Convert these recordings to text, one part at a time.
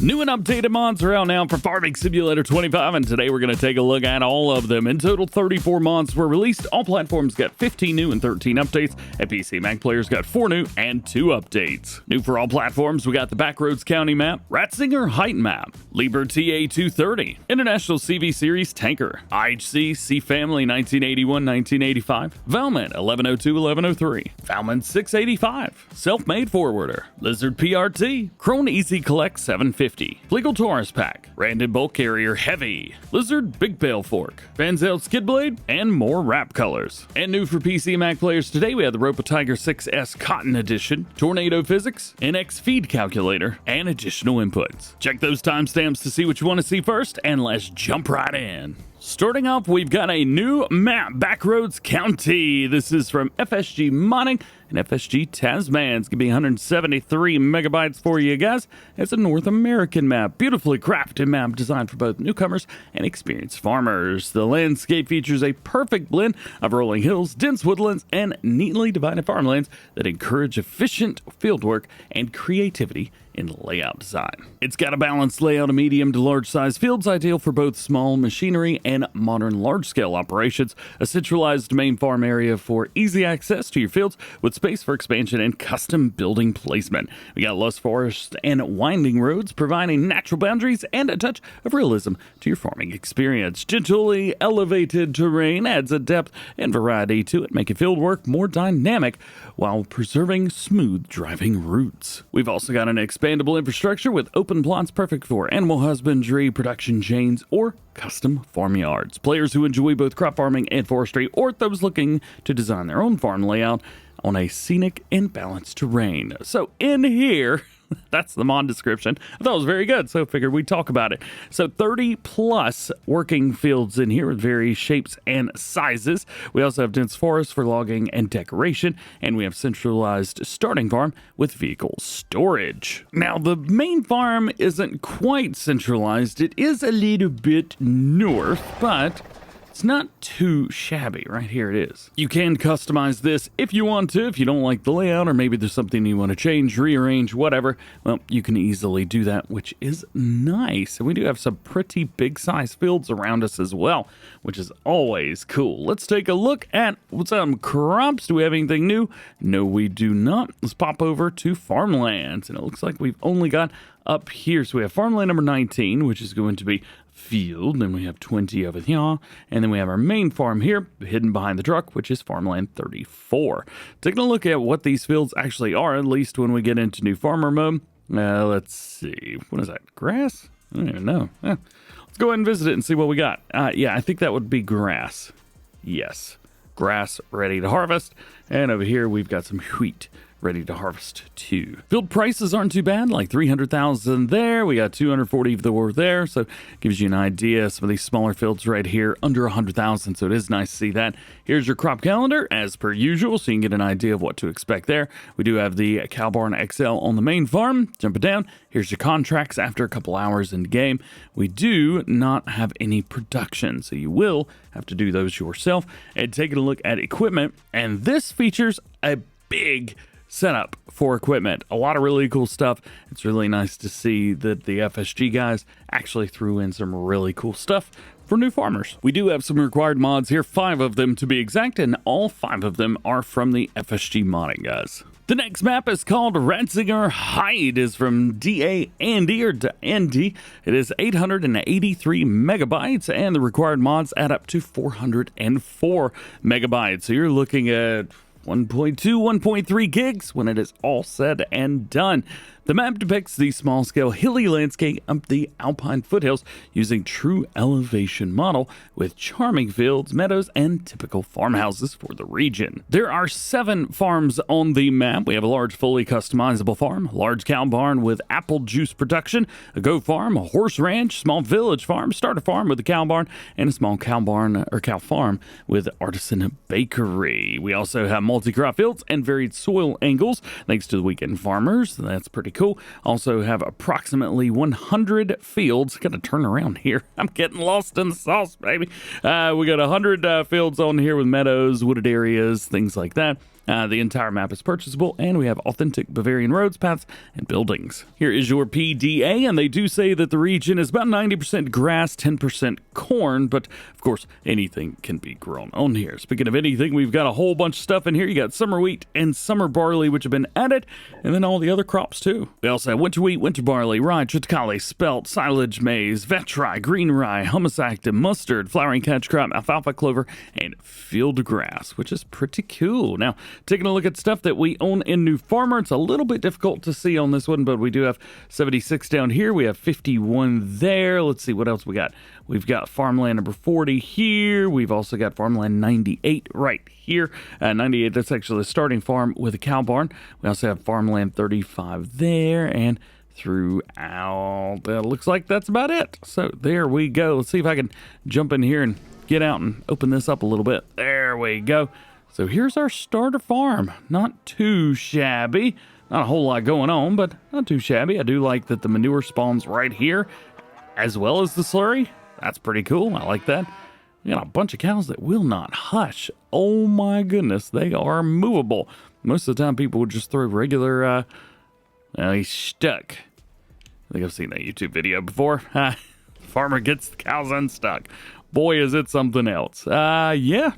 New and updated mods are out now for Farming Simulator 25, and today we're going to take a look at all of them. In total, 34 mods were released. All platforms got 15 new and 13 updates, and PC Mac players got 4 new and 2 updates. New for all platforms, we got the Backroads County map, Ratzinger Height map, Liebherr TA230, International CV Series Tanker, IHC C Family 1981-1985, Valmet 1102-1103, Valmet 685, Selfmade Forwarder, Lizard PRT, Krone EasyCollect 750, Fliegl Taurus Pack, Randon Bulk Carrier Heavy, Lizard Big Bale Fork, Pfanzelt Skid Blade, and more wrap colors. And new for PC Mac players today, we have the ROPA Tiger 6S Cotton Edition, Tornado Physics, NX FeedCalculator, and additional inputs. Check those timestamps to see what you want to see first, and let's jump right in. Starting off, we've got a new map, Backroads County. This is from FSG Modding and FSG Tasman. It's going to be 173 megabytes for you guys. It's a North American map, beautifully crafted map designed for both newcomers and experienced farmers. The landscape features a perfect blend of rolling hills, dense woodlands, and neatly divided farmlands that encourage efficient fieldwork and creativity in layout design. It's got a balanced layout of medium to large size fields, ideal for both small machinery and modern large scale operations. A centralized main farm area for easy access to your fields with space for expansion and custom building placement. We got lush forests and winding roads providing natural boundaries and a touch of realism to your farming experience. Gently elevated terrain adds a depth and variety to it, making field work more dynamic while preserving smooth driving routes. We've also got an expandable infrastructure with open plots perfect for animal husbandry, production chains, or custom farmyards. Players who enjoy both crop farming and forestry, or those looking to design their own farm layout on a scenic and balanced terrain. So in here, that's the mod description. I thought it was very good, so I figured we'd talk about it. So 30 plus working fields in here with various shapes and sizes. We also have dense forests for logging and decoration, and we have centralized starting farm with vehicle storage. Now, the main farm isn't quite centralized. It is a little bit north, but it's not too shabby. Right here it is. You can customize this if you want to. If you don't like the layout, or maybe there's something you want to change, rearrange, whatever, well, you can easily do that, which is nice. And we do have some pretty big size fields around us as well, which is always cool. Let's take a look at some crops. Do we have anything new? No, we do not. Let's pop over to farmlands, and it looks like we've only got up here. So we have farmland number 19, which is going to be field, then we have 20 over here, and then we have our main farm here hidden behind the truck, which is farmland 34. Taking a look at what these fields actually are, at least when we get into new farmer mode. Let's see, what is that, grass? I don't even know. Let's go ahead and visit it and see what we got. Yeah, I think that would be grass. Yes, grass ready to harvest, and over here we've got some wheat ready to harvest too. Field prices aren't too bad, like 300,000 there. We got 240 of the worth there, so gives you an idea. Some of these smaller fields right here under 100,000, so it is nice to see that. Here's your crop calendar as per usual, so you can get an idea of what to expect there. We do have the Cow Barn XL on the main farm. Jumping down, here's your contracts after a couple hours in the game. We do not have any production, so you will have to do those yourself. And taking a look at equipment, and this features a big setup for equipment. A lot of really cool stuff. It's really nice to see that the FSG guys actually threw in some really cool stuff for new farmers. We do have some required mods here, 5 of them to be exact, and all 5 of them are from the FSG modding guys. The next map is called Ratzinger Height. Is from DA&D or DND. It is 883 megabytes, and the required mods add up to 404 megabytes. So you're looking at 1.2, 1.3 gigs when it is all said and done. The map depicts the small-scale hilly landscape up the Alpine foothills using true elevation model with charming fields, meadows, and typical farmhouses for the region. There are 7 farms on the map. We have a large fully customizable farm, a large cow barn with apple juice production, a goat farm, a horse ranch, small village farm, starter farm with a cow barn, and a small cow barn or cow farm with artisan bakery. We also have multi-crop fields and varied soil angles thanks to the weekend farmers. That's pretty cool. Also have approximately 100 fields. Gotta turn around here. I'm getting lost in the sauce, baby. We got 100 fields on here with meadows, wooded areas, things like that. The entire map is purchasable, and we have authentic Bavarian roads, paths, and buildings. Here is your PDA, and they do say that the region is about 90% grass, 10% corn, but of course, anything can be grown on here. Speaking of anything, we've got a whole bunch of stuff in here. You got summer wheat and summer barley, which have been added, and then all the other crops too. We also have winter wheat, winter barley, rye, triticale, spelt, silage maize, vetch rye, green rye, humus actum, mustard, flowering catch crop, alfalfa, clover, and field grass, which is pretty cool. Now, taking a look at stuff that we own in New Farmer, it's a little bit difficult to see on this one, but we do have 76 down here. We have 51 there. Let's see what else we got. We've got farmland number 40 here. We've also got farmland 98 right here. 98, that's actually the starting farm with a cow barn. We also have farmland 35 there, and throughout, it looks like that's about it. So there we go. Let's see if I can jump in here and get out and open this up a little bit. There we go. So here's our starter farm. Not too shabby. Not a whole lot going on, but not too shabby. I do like that the manure spawns right here, as well as the slurry. That's pretty cool. I like that. We got a bunch of cows that will not hush. Oh my goodness, they are movable. Most of the time people would just throw regular, he's stuck. I think I've seen that YouTube video before. Farmer gets the cows unstuck. Boy, is it something else. Yeah,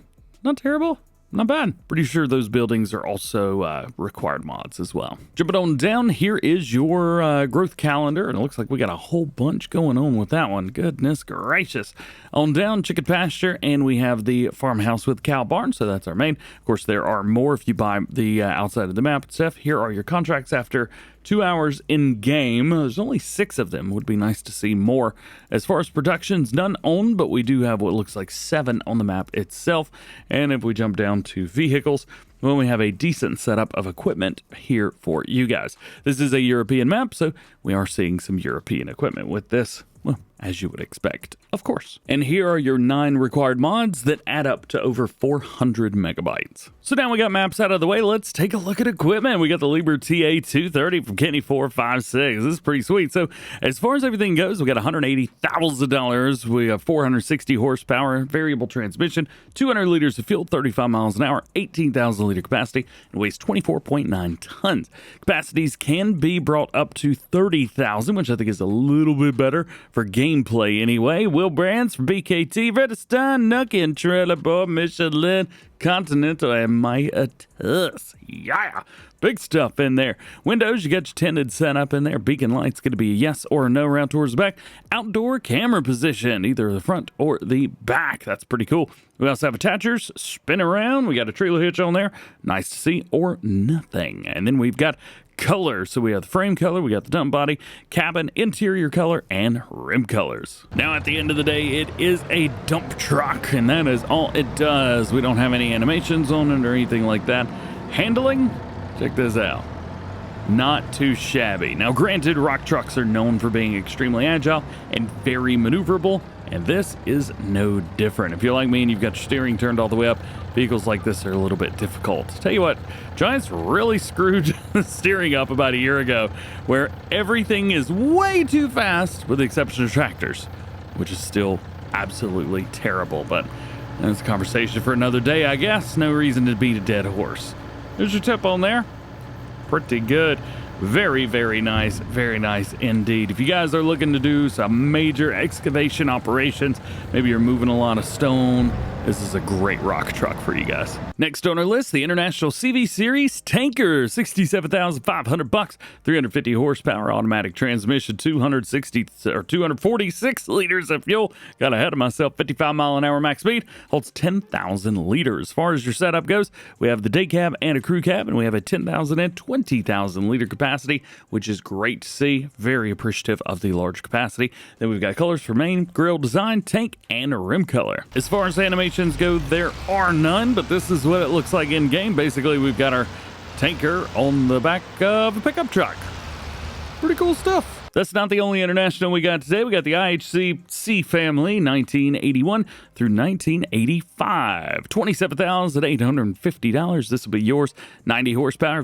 not terrible. Not bad. Pretty sure those buildings are also required mods as well. Jumping on down, here is your growth calendar, and it looks like we got a whole bunch going on with that one. Goodness gracious. On down, chicken pasture, and we have the farmhouse with cow barn, so that's our main. Of course, there are more if you buy the outside of the map and stuff. Here are your contracts after 2 hours in game. There's only 6 of them. Would be nice to see more. As far as productions, none owned, but we do have what looks like 7 on the map itself. And if we jump down to vehicles, well, we have a decent setup of equipment here for you guys. This is a European map, so we are seeing some European equipment with this. Well, as you would expect, of course. And here are your 9 required mods that add up to over 400 megabytes. So now we got maps out of the way, let's take a look at equipment. We got the Liebherr TA230 from Kenny 456. This is pretty sweet. So as far as everything goes, we got $180,000. We have 460 horsepower, variable transmission, 200 liters of fuel, 35 miles an hour, 18,000 liter capacity, and weighs 24.9 tons. Capacities can be brought up to 30,000, which I think is a little bit better for gameplay anyway. Will Brands from BKT, Redstein, Nucky, and Trailer Bob, Michelin, Continental, and Miatus. Yeah, big stuff in there. Windows, you got your tinted setup in there. Beacon lights going to be a yes or a no around towards the back. Outdoor camera position, either the front or the back. That's pretty cool. We also have attachers, spin around. We got a trailer hitch on there. Nice to see, or nothing. And then we've got color. So we have the frame color, we got the dump body, cabin, interior color, and rim colors. Now at the end of the day, it is a dump truck, and that is all it does. We don't have any animations on it or anything like that. Handling, check this out. Not too shabby. Now granted, rock trucks are known for being extremely agile and very maneuverable, and this is no different. If you're like me and you've got your steering turned all the way up, vehicles like this are a little bit difficult. Tell you what, Giants really screwed the steering up about a year ago, where everything is way too fast with the exception of tractors, which is still absolutely terrible. But that's a conversation for another day, I guess. No reason to beat a dead horse. There's your tip on there. Pretty good. Very, very nice indeed. If you guys are looking to do some major excavation operations, maybe you're moving a lot of stone, this is a great rock truck for you guys. Next on our list, the International CV Series Tanker, $67,500, 350 horsepower, automatic transmission, 246 liters of fuel. Got ahead of myself, 55 mile an hour max speed, holds 10,000 liters. As far as your setup goes, we have the day cab and a crew cab, and we have a 10,000 and 20,000 liter capacity, which is great to see. Very appreciative of the large capacity. Then we've got colors for main, grille design, tank, and rim color. As far as animations go, there are none, but this is what it looks like in game. Basically, we've got our tanker on the back of a pickup truck. Pretty cool stuff. That's not the only international we got today. We got the IHC C Family, 1981 through 1985. $27,850. This will be yours. 90 horsepower,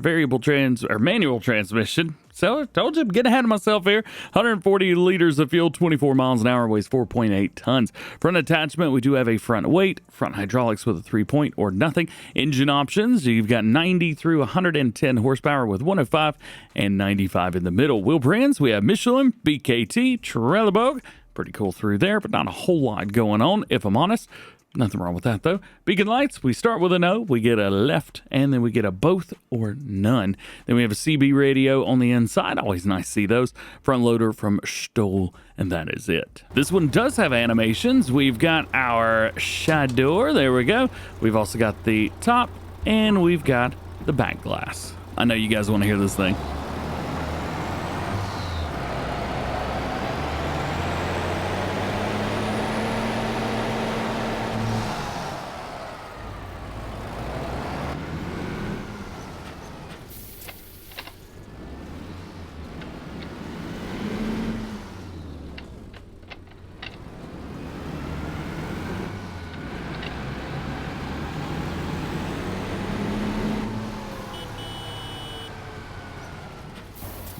manual transmission. So I told you, I'm getting ahead of myself here. 140 liters of fuel, 24 miles an hour, weighs 4.8 tons. Front attachment, we do have a front weight, front hydraulics with a 3-point or nothing. Engine options, you've got 90 through 110 horsepower with 105 and 95 in the middle. Wheel brands, we have Michelin, BKT, Trelleborg. Pretty cool through there, but not a whole lot going on, if I'm honest. Nothing wrong with that, though. Beacon lights, we start with a no, we get a left, and then we get a both or none. Then we have a CB radio on the inside. Always nice to see those. Front loader from Stoll, and that is it. This one does have animations. We've got our shadow. There we go. We've also got the top, and we've got the back glass. I know you guys want to hear this thing.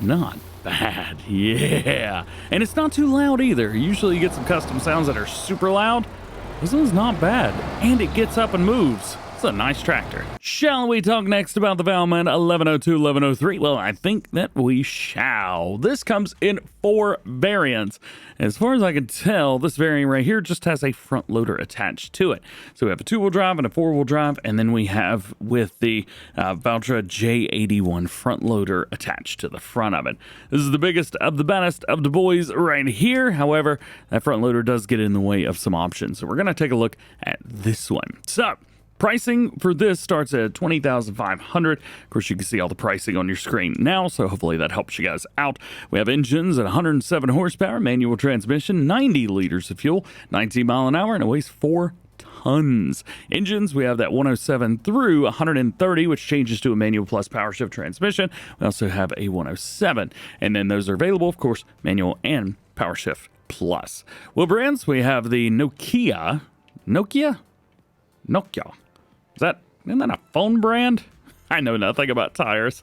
Not bad, yeah. And it's not too loud either. Usually you get some custom sounds that are super loud. This one's not bad, and it gets up and moves. It's a nice tractor. Shall we talk next about the Valmet 1102, 1103? Well, I think that we shall. This comes in 4 variants. As far as I can tell, this variant right here just has a front loader attached to it. So we have a 2-wheel drive and a 4-wheel drive, and then we have with the Valtra J81 front loader attached to the front of it. This is the biggest of the baddest of the boys right here. However, that front loader does get in the way of some options. So we're going to take a look at this one. So pricing for this starts at $20,500. Of course, you can see all the pricing on your screen now, so hopefully that helps you guys out. We have engines at 107 horsepower, manual transmission, 90 liters of fuel, 19 mile an hour, and it weighs 4 tons. Engines, we have that 107 through 130, which changes to a manual plus power shift transmission. We also have a 107, and then those are available, of course, manual and power shift plus. Wheel brands, we have the Nokia. Isn't that a phone brand? I know nothing about tires.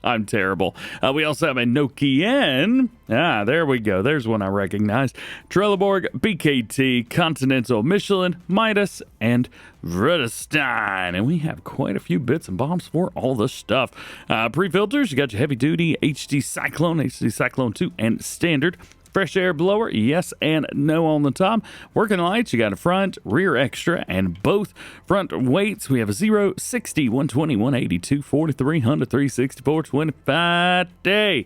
I'm terrible. We also have a Nokian. There we go. There's one I recognize. Trelleborg, BKT, Continental, Michelin, Midas, and Rudestein. And we have quite a few bits and bobs for all this stuff. Pre-filters, you got your heavy duty HD Cyclone 2, and standard. Fresh air blower, yes and no on the top. Working lights, you got a front, rear extra, and both front weights. We have a 0, 60, 120, 182, 40, 300, 364, 25 day.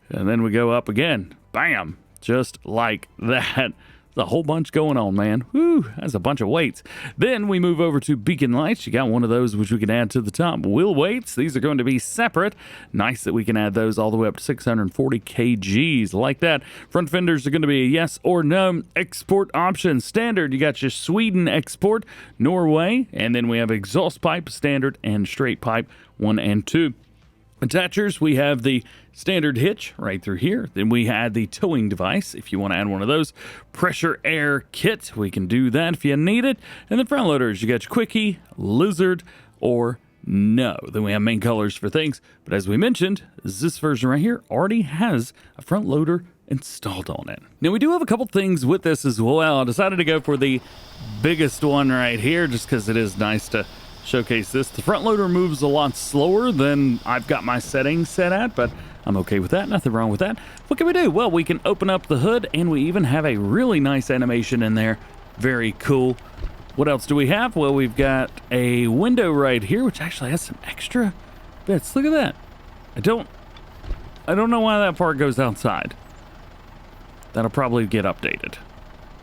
And then we go up again. Bam! Just like that. There's a whole bunch going on, man. Whew, that's a bunch of weights. Then we move over to beacon lights. You got one of those which we can add to the top. Wheel weights, these are going to be separate. Nice that we can add those all the way up to 640 kgs, like that. Front fenders are going to be a yes or no. Export option, standard. You got your Sweden export, Norway, and then we have exhaust pipe, standard, and straight pipe, 1 and 2. Attachers, we have the standard hitch right through here. Then we had the towing device, if you want to add one of those. Pressure air kit, we can do that if you need it. And the front loaders, you got your Quicke, Lizard, or no. Then we have main colors for things. But as we mentioned, this version right here already has a front loader installed on it. Now we do have a couple things with this as well. I decided to go for the biggest one right here just because it is nice to showcase this. The front loader moves a lot slower than I've got my settings set at, but I'm okay with that. Nothing wrong with that. What can we do? Well, we can open up the hood, and we even have a really nice animation in there. Very cool. What else do we have? Well, we've got a window right here, which actually has some extra bits. Look at that. I don't know why that part goes outside. That'll probably get updated.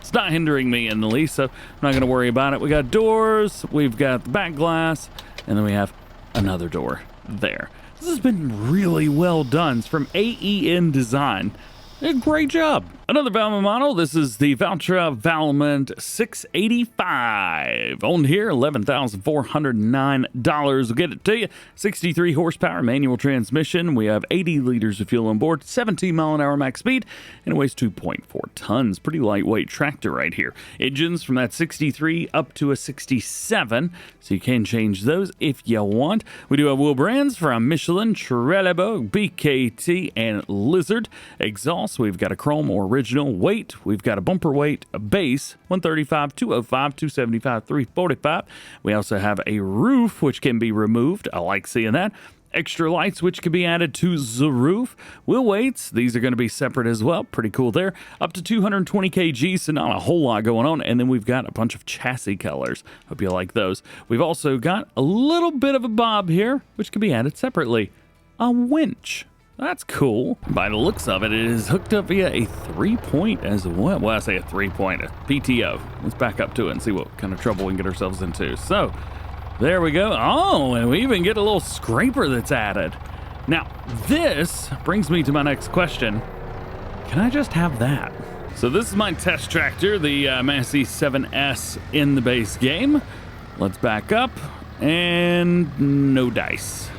It's not hindering me in the least, so I'm not going to worry about it. We got doors, we've got the back glass, and then we have another door there. This has been really well done. It's from AEN Design. A great job. Another Valmet model. This is the Valtra Valmet 685. On here, $11,409. We'll get it to you. 63 horsepower manual transmission. We have 80 liters of fuel on board, 17 mile an hour max speed, and it weighs 2.4 tons. Pretty lightweight tractor right here. Engines from that 63 up to a 67, so you can change those if you want. We do have wheel brands from Michelin, Trelleborg, BKT, and Lizard. Exhaust, we've got a chrome original. Weight, we've got a bumper weight, a base, 135, 205, 275, 345. We also have a roof, which can be removed. I like seeing that. Extra lights, which can be added to the roof. Wheel weights, these are going to be separate as well. Pretty cool there. Up to 220 kg, so not a whole lot going on. And then we've got a bunch of chassis colors. Hope you like those. We've also got a little bit of a bob here, which can be added separately. A winch. That's cool. By the looks of it, it is hooked up via a 3-point as well. Well, I say a 3-point, a PTO. Let's back up to it and see what kind of trouble we can get ourselves into. So, there we go. Oh, and we even get a little scraper that's added. Now, this brings me to my next question. Can I just have that? So this is my test tractor, the Massey 7S in the base game. Let's back up, and no dice.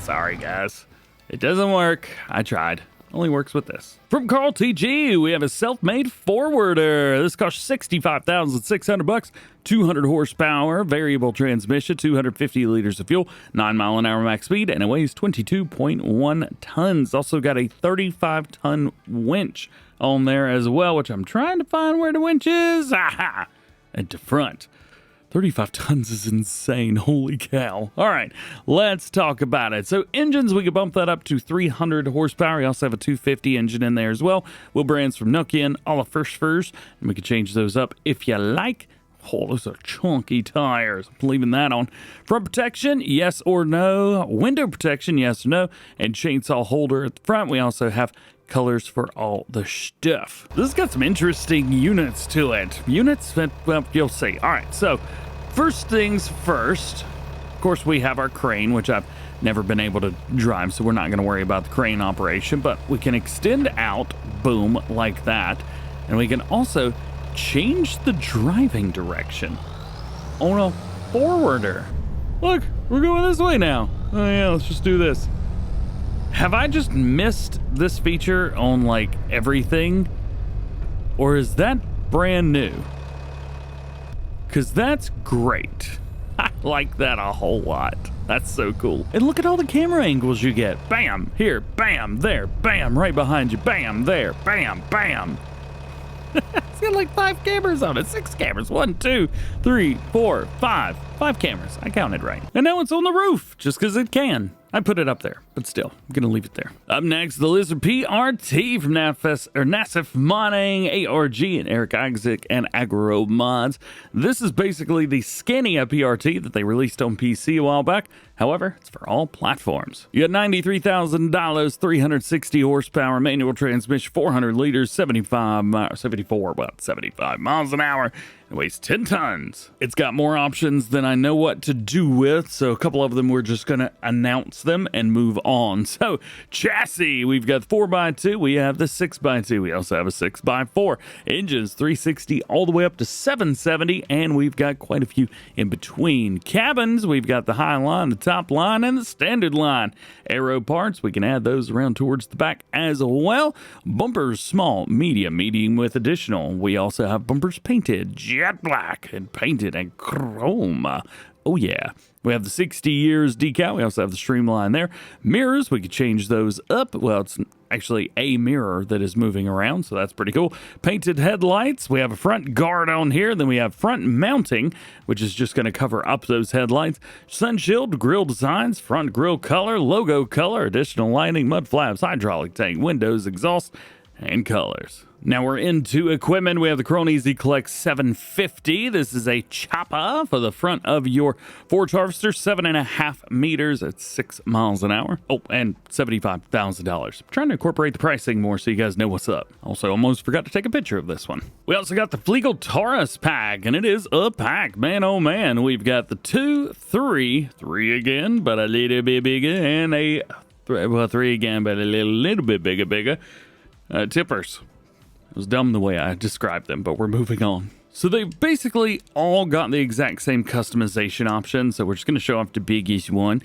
Sorry, guys. It doesn't work. I tried. Only works with this. From Carl TG, we have a Selfmade Forwarder. This costs $65,600. 200 horsepower, variable transmission, 250 liters of fuel, 9 mile an hour max speed, and it weighs 22.1 tons. Also got a 35-ton winch on there as well, which I'm trying to find where the winch is. Aha! At the front. 35 tons is insane. Holy cow. All right, let's talk about it. So engines, we can bump that up to 300 horsepower. We also have a 250 engine in there as well. Wheel brands from Nokian, all the first, and we can change those up if you like. Oh, those are chunky tires. I'm leaving that on. Front protection, yes or no. Window protection, yes or no. And chainsaw holder at the front. We also have colors for all the stuff. This has got some interesting units to it. Units that, well, you'll see. All right, so first things first, of course, we have our crane, which I've never been able to drive, so we're not going to worry about the crane operation, but we can extend out, boom, like that, and we can also change the driving direction on a forwarder. Look, we're going this way now. Oh yeah, let's just do this. Have I just missed this feature on like everything? Or is that brand new? Because that's great. I like that a whole lot. That's so cool. And look at all the camera angles you get. Bam, here, bam, there, bam, right behind you, bam, there, bam, bam. It's got like 5 cameras on it. 6 cameras. 1, 2, 3, 4, 5. 5 cameras. I counted right. And now it's on the roof just because it can. I put it up there, but still, I'm going to leave it there. Up next, the Lizard PRT from Nassif Modding, ARG, and Eric Isaac and Agro Mods. This is basically the Scania PRT that they released on PC a while back. However, it's for all platforms. You got $93,000, 360 horsepower, manual transmission, 400 liters, 75 miles an hour. It weighs 10 tons. It's got more options than I know what to do with, so a couple of them we're just going to announce them and move on. So, chassis, we've got 4x2, we have the 6x2, we also have a 6x4. Engines, 360 all the way up to 770, and we've got quite a few in between. Cabins, we've got the high line, the top line, and the standard line. Aero parts, we can add those around towards the back as well. Bumpers, small, medium with additional. We also have bumpers painted jet black and painted in chrome. Oh yeah. We have the 60 years decal. We also have the streamline there. Mirrors, we could change those up. Well, it's actually a mirror that is moving around, so that's pretty cool. Painted headlights. We have a front guard on here. Then we have front mounting, which is just going to cover up those headlights. Sun shield, grill designs, front grill color, logo color, additional lighting, mud flaps, hydraulic tank, windows, exhaust, and colors. Now we're into equipment. We have the Krone EasyCollect 750. This is a chopper for the front of your forage harvester, 7.5 meters at 6 miles an hour. Oh, and $75,000. I'm trying to incorporate the pricing more so you guys know what's up. Also, almost forgot to take a picture of this one. We also got the Fliegl Taurus pack, and it is a pack. Man, oh man. We've got the 2, 3 again, but a little bit bigger, and a 3 again, but a little bit bigger. Tippers. It was dumb the way I described them, but we're moving on. So they've basically all got the exact same customization option. So we're just going to show off the biggest one.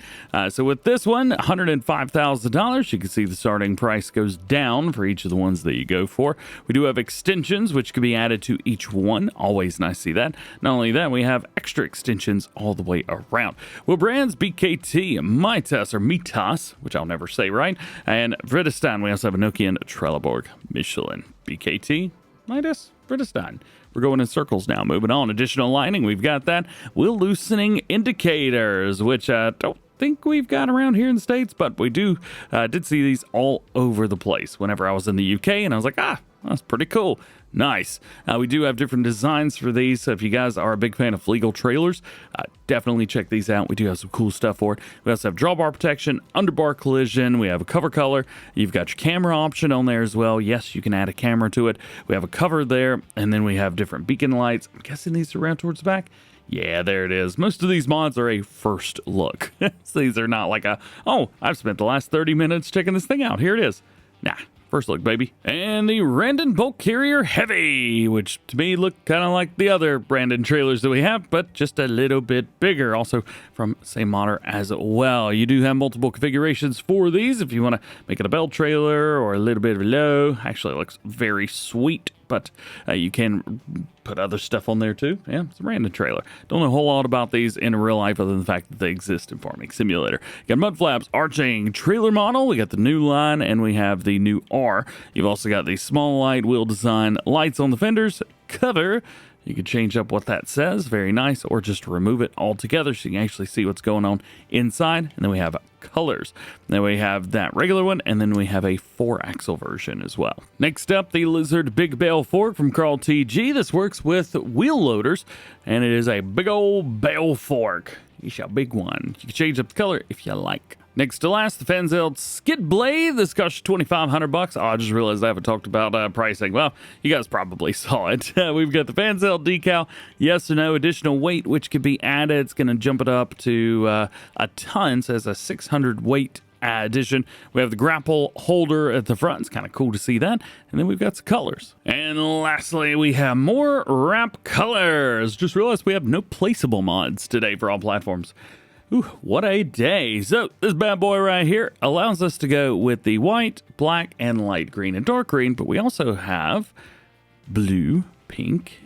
So with this one, $105,000, you can see the starting price goes down for each of the ones that you go for. We do have extensions, which can be added to each one. Always nice to see that. Not only that, we have extra extensions all the way around. Well, brands BKT, Mitas, or Mitas, which I'll never say right, and Vredestein. We also have a Nokia and Trelleborg, Michelin, BKT, Mitas, Vredestein. We're going in circles now. Moving on. Additional lighting. We've got that. Wheel loosening indicators, which I don't think we've got around here in the States, but we did see these all over the place whenever I was in the UK, and I was like, that's pretty cool. Nice. We do have different designs for these, so if you guys are a big fan of Fliegl trailers, definitely check these out. We do have some cool stuff for it. We also have drawbar protection, underbar collision. We have a cover color. You've got your camera option on there as well. Yes, you can add a camera to it. We have a cover there, and then we have different beacon lights. I'm guessing these are around towards the back. Yeah, there it is. Most of these mods are a first look. So these are not like I've spent the last 30 minutes checking this thing out. Here it is. Nah. First look, baby. And the Randon Bulk Carrier Heavy, which to me look kind of like the other Randon trailers that we have, but just a little bit bigger. Also from same model as well. You do have multiple configurations for these if you want to make it a bell trailer or a little bit of a low. Actually, it looks very sweet, but you can put other stuff on there too. Yeah, it's a Randon trailer. Don't know a whole lot about these in real life other than the fact that they exist in Farming Simulator. You got mud flaps, arching trailer model. We got the new line and we have the new R. You've also got the small light wheel design, lights on the fenders, cover. You can change up what that says, very nice, or just remove it altogether so you can actually see what's going on inside. And then we have colors. Then we have that regular one, and then we have a 4-axle version as well. Next up, the Lizard Big Bale fork from Carl TG. This works with wheel loaders, and it is a big old bale fork. It's a big one. You can change up the color if you like. Next to last, the Pfanzelt skid blade. This costs $2,500. I just realized I haven't talked about pricing. Well, you guys probably saw it. We've got the Pfanzelt decal, yes or no, additional weight, which could be added. It's going to jump it up to a ton, so it's a 600 weight addition. We have the grapple holder at the front. It's kind of cool to see that. And then we've got some colors. And lastly, we have more wrap colors. Just realized we have no placeable mods today for all platforms. Ooh, what a day. So this bad boy right here allows us to go with the white, black, and light green and dark green, but we also have blue, pink,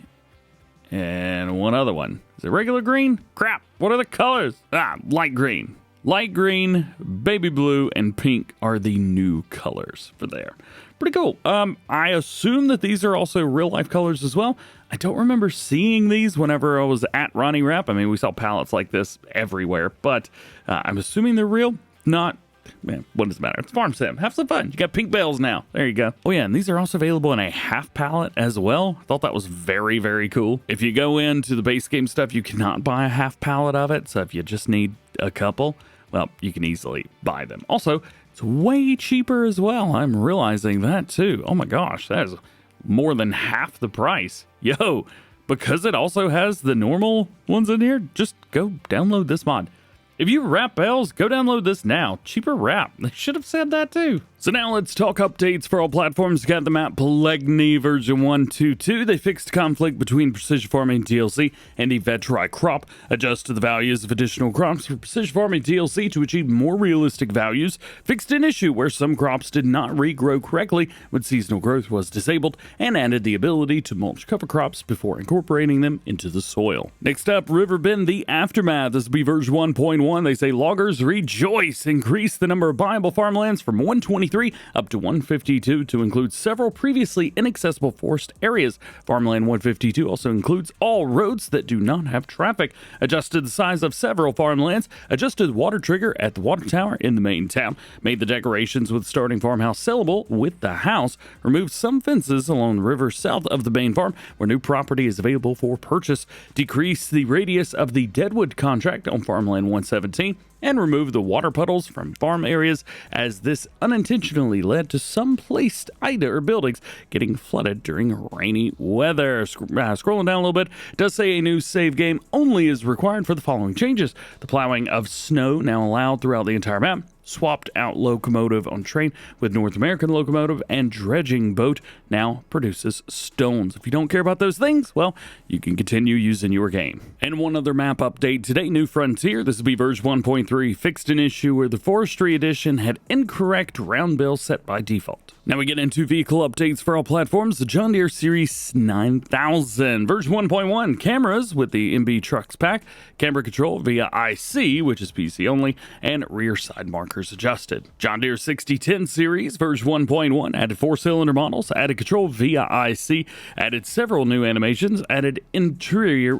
and one other one. Is it regular green? Crap. What are the colors? Light green. Light green, baby blue, and pink are the new colors for there. Pretty cool. I assume that these are also real life colors as well. I don't remember seeing these whenever I was at Ronnie Rap. I mean, we saw pallets like this everywhere, but I'm assuming they're real. Not, man, what does it matter? It's Farm Sim. Have some fun. You got pink bales now. There you go. Oh yeah, and these are also available in a half pallet as well. I thought that was very, very cool. If you go into the base game stuff, you cannot buy a half pallet of it. So if you just need a couple, well, you can easily buy them. Also, it's way cheaper as well. I'm realizing that too. Oh my gosh, that is more than half the price. Yo, because it also has the normal ones in here, just go download this mod. If you wrap bales, go download this now. Cheaper wrap. They should have said that too. So now let's talk updates for all platforms. Got the map Pallegney version 1.2.2. They fixed conflict between Precision Farming DLC and Evetri crop, adjusted the values of additional crops for Precision Farming DLC to achieve more realistic values, fixed an issue where some crops did not regrow correctly when seasonal growth was disabled, and added the ability to mulch cover crops before incorporating them into the soil. Next up, Riverbend The Aftermath. This will be version 1.1. They say loggers rejoice. Increase the number of buyable farmlands from 123 up to 152 to include several previously inaccessible forest areas. Farmland 152 also includes all roads that do not have traffic. Adjusted the size of several farmlands. Adjusted the water trigger at the water tower in the main town. Made the decorations with starting farmhouse sellable with the house. Removed some fences along the river south of the main farm where new property is available for purchase. Decreased the radius of the Deadwood contract on Farmland 117. and remove the water puddles from farm areas, as this unintentionally led to some placed buildings getting flooded during rainy weather. Scrolling down a little bit, it does say a new save game only is required for the following changes. The plowing of snow now allowed throughout the entire map. Swapped out locomotive on train with North American locomotive, and dredging boat now produces stones. If you don't care about those things, well, you can continue using your game. And one other map update today, New Frontier. This will be version 1.3, fixed an issue where the Forestry Edition had incorrect round bill set by default. Now we get into vehicle updates for all platforms. The John Deere Series 9000, version 1.1, cameras with the MB Trucks pack, camera control via IC, which is PC only, and rear side markers adjusted. John Deere 6010 series, version 1.1, added 4-cylinder models, added control via IC, added several new animations, added interior,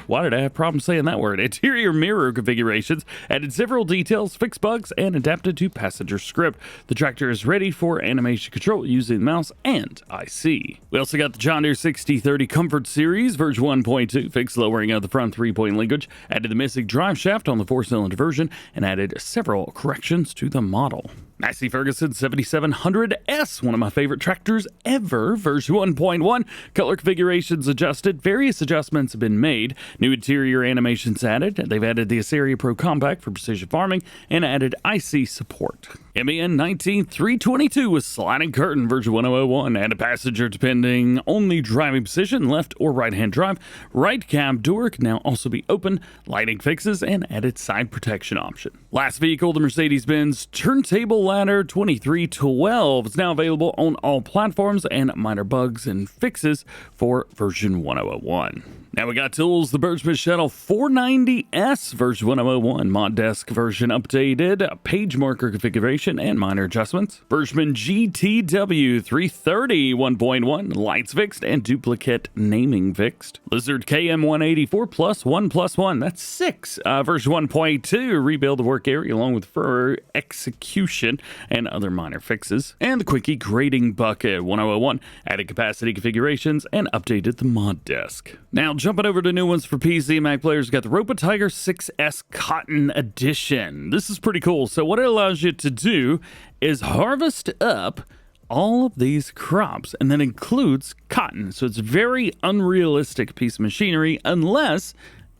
why did I have problems saying that word? Interior mirror configurations, added several details, fixed bugs, and adapted to passenger script. The tractor is ready for animation control using the mouse and IC. We also got the John Deere 6030 Comfort series, version 1.2, fixed lowering of the front 3-point linkage, added the missing drive shaft on the 4-cylinder version, and added several corrections to the model. Massey Ferguson 7700S, one of my favorite tractors ever, version 1.1, color configurations adjusted, various adjustments have been made, new interior animations added, they've added the Asaria Pro Compact for precision farming, and added IC support. MEN 19322 with sliding curtain, version 1001, added passenger depending only driving position, left or right hand drive, right cab door can now also be open, lighting fixes, and added side protection option. Last vehicle, the Mercedes-Benz Turntable Ladder 2312 is now available on all platforms, and minor bugs and fixes for version 1001. Now we got tools, the Bergmann Shuttle 490S version 1001, mod desk version updated, page marker configuration and minor adjustments. Bergmann GTW330 1.1, lights fixed and duplicate naming fixed. Lizard KM184 plus 1+1, that's 6. Version 1.2, rebuild the work area along with further execution and other minor fixes. And the Quicke Gradingbucket 1001, added capacity configurations and updated the mod desk. Now jumping over to new ones for PC and Mac players, got the ROPA Tiger 6S Cotton Edition. This is pretty cool. So what it allows you to do is harvest up all of these crops, and that includes cotton. So it's a very unrealistic piece of machinery, unless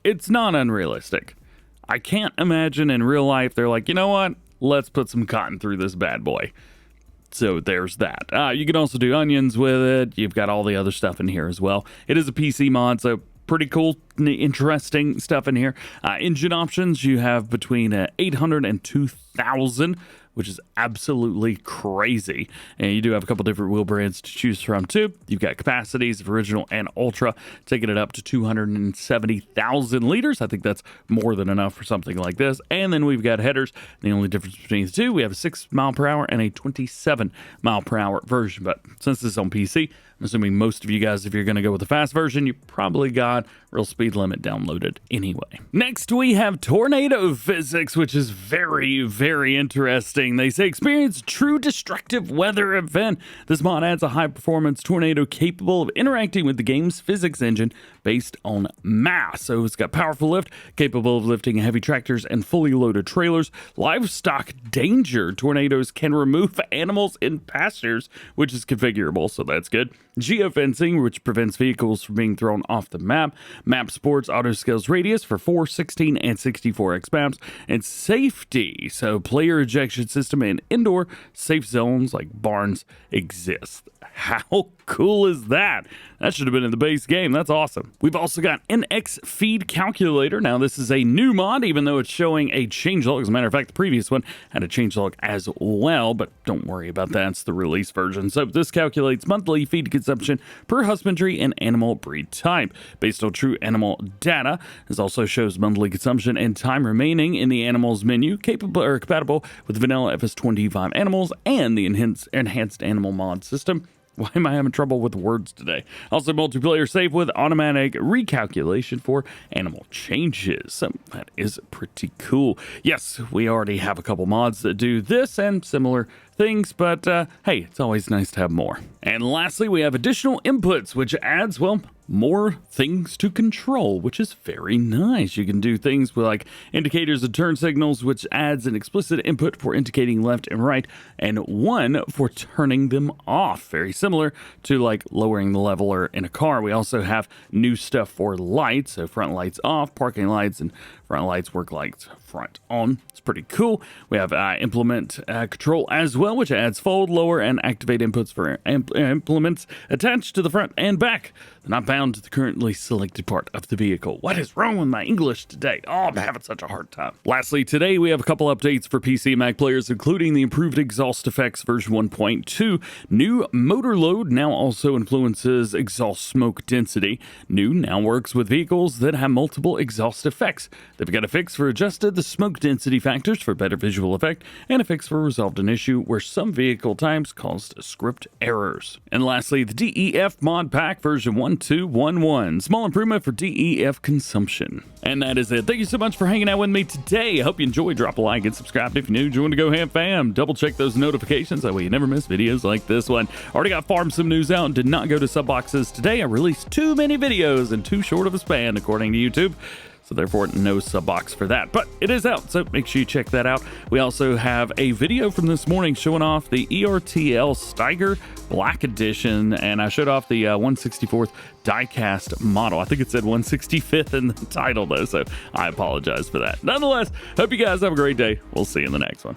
it's not unrealistic. I can't imagine in real life they're like, you know what, let's put some cotton through this bad boy. So there's that. You can also do onions with it. You've got all the other stuff in here as well. It is a PC mod, so pretty cool, interesting stuff in here. Engine options, you have between 800 and 2,000, which is absolutely crazy. And you do have a couple different wheel brands to choose from too. You've got capacities of original and ultra, taking it up to 270,000 liters. I think that's more than enough for something like this. And then we've got headers. The only difference between the two, we have a 6 mile per hour and a 27 mile per hour version. But since this is on PC, I'm assuming most of you guys, if you're going to go with the fast version, you probably got real speed limit downloaded anyway. Next, we have tornado physics, which is very, very interesting. They say experience true destructive weather event. This mod adds a high-performance tornado capable of interacting with the game's physics engine based on mass. So it's got powerful lift, capable of lifting heavy tractors and fully loaded trailers. Livestock danger. Tornadoes can remove animals in pastures, which is configurable, so that's good. Geofencing, which prevents vehicles from being thrown off the map. Map supports auto scales radius for 4, 16, and 64x maps. And safety, so player ejection system and indoor safe zones like barns exist. How cool is that? That should have been in the base game. That's awesome. We've also got NX FeedCalculator. Now, this is a new mod, even though it's showing a changelog. As a matter of fact, the previous one had a changelog as well, but don't worry about that. It's the release version. So this calculates monthly feed consumption per husbandry and animal breed type. Based on true animal data, this also shows monthly consumption and time remaining in the animals menu, capable or compatible with vanilla FS25 animals and the enhanced animal mod system. Why am I having trouble with words today? Also, multiplayer save with automatic recalculation for animal changes. So that is pretty cool. Yes, we already have a couple mods that do this and similar things, but hey, it's always nice to have more. And lastly, we have additional inputs, which adds, well, more things to control, which is very nice. You can do things with like indicators and turn signals, which adds an explicit input for indicating left and right, and one for turning them off. Very similar to like lowering the leveler in a car. We also have new stuff for lights, so front lights off, parking lights, and front lights, work lights, front on. It's pretty cool. We have implement control as well, which adds fold, lower, and activate inputs for implements attached to the front and back. They're not bound to the currently selected part of the vehicle. What is wrong with my English today? Oh, I'm having such a hard time. Lastly, today we have a couple updates for PC and Mac players, including the improved exhaust effects version 1.2. New motor load now also influences exhaust smoke density. New now works with vehicles that have multiple exhaust effects. They've got a fix for adjusted the smoke density factors for better visual effect, and a fix for resolved an issue where some vehicle types caused script errors. And lastly, the DEF mod pack version 1211. Small improvement for DEF consumption. And that is it. Thank you so much for hanging out with me today. I hope you enjoyed. Drop a like and subscribe if you're new. Join the DjGoHam fam. Double check those notifications. That way you never miss videos like this one. Already got Farm Sim news out and did not go to sub boxes today. I released too many videos in too short of a span, according to YouTube. So therefore, no sub box for that, but it is out, so make sure you check that out. We also have a video from this morning showing off the ERTL Steiger Black Edition, and I showed off the 164th diecast model. I think it said 165th in the title though, so I apologize for that. Nonetheless, hope you guys have a great day. We'll see you in the next one.